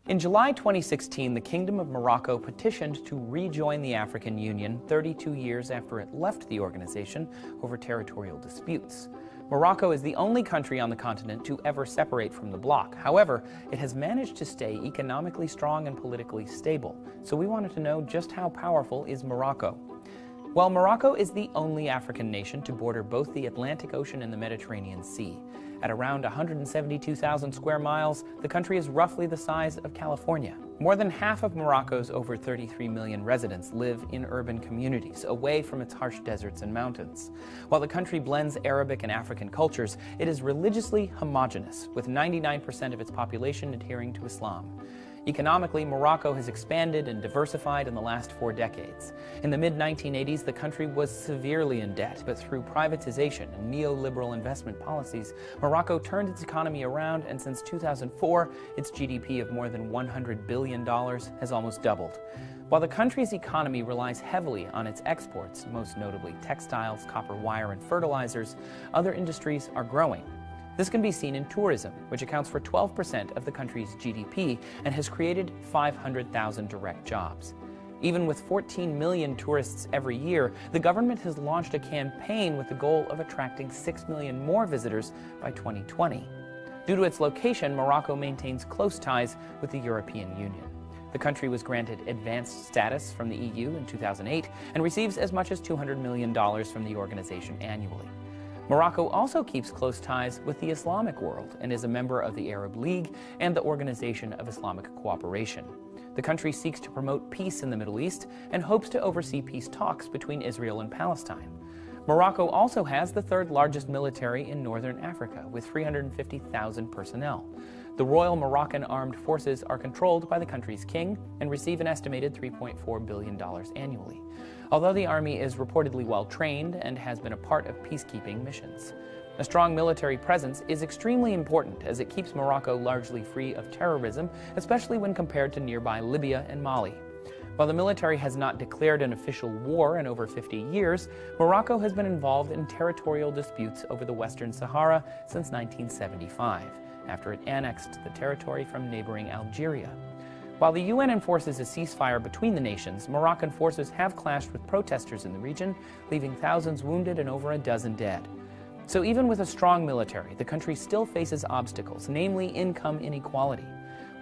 In July 2016, the Kingdom of Morocco petitioned to rejoin the African Union 32 years after it left the organization over territorial disputes. Morocco is the only country on the continent to ever separate from the bloc. However, it has managed to stay economically strong and politically stable. So we wanted to know just how powerful is Morocco. Well, Morocco is the only African nation to border both the Atlantic Ocean and the Mediterranean Sea. At around 172,000 square miles, the country is roughly the size of California. More than half of Morocco's over 33 million residents live in urban communities, away from its harsh deserts and mountains. While the country blends Arabic and African cultures, it is religiously homogeneous, with 99% of its population adhering to Islam. Economically, Morocco has expanded and diversified in the last 4 decades. In the mid-1980s, the country was severely in debt, but through privatization and neoliberal investment policies, Morocco turned its economy around, and since 2004, its GDP of more than $100 billion has almost doubled. While the country's economy relies heavily on its exports, most notably textiles, copper wire, and fertilizers, other industries are growing. This can be seen in tourism, which accounts for 12% of the country's GDP and has created 500,000 direct jobs. Even with 14 million tourists every year, the government has launched a campaign with the goal of attracting 6 million more visitors by 2020. Due to its location, Morocco maintains close ties with the European Union. The country was granted advanced status from the EU in 2008 and receives as much as $200 million from the organization annually. Morocco also keeps close ties with the Islamic world and is a member of the Arab League and the Organization of Islamic Cooperation. The country seeks to promote peace in the Middle East and hopes to oversee peace talks between Israel and Palestine. Morocco also has the 3rd largest military in northern Africa, with 350,000 personnel. The Royal Moroccan Armed Forces are controlled by the country's king and receive an estimated $3.4 billion annually, although the army is reportedly well-trained and has been a part of peacekeeping missions. A strong military presence is extremely important as it keeps Morocco largely free of terrorism, especially when compared to nearby Libya and Mali. While the military has not declared an official war in over 50 years, Morocco has been involved in territorial disputes over the Western Sahara since 1975, after it annexed the territory from neighboring Algeria. While the UN enforces a ceasefire between the nations, Moroccan forces have clashed with protesters in the region, leaving thousands wounded and over a dozen dead. So even with a strong military, the country still faces obstacles, namely income inequality.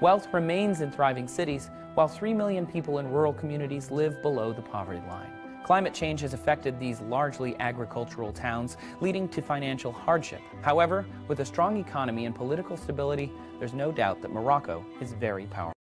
Wealth remains in thriving cities, while 3 million people in rural communities live below the poverty line. Climate change has affected these largely agricultural towns, leading to financial hardship. However, with a strong economy and political stability, there's no doubt that Morocco is very powerful.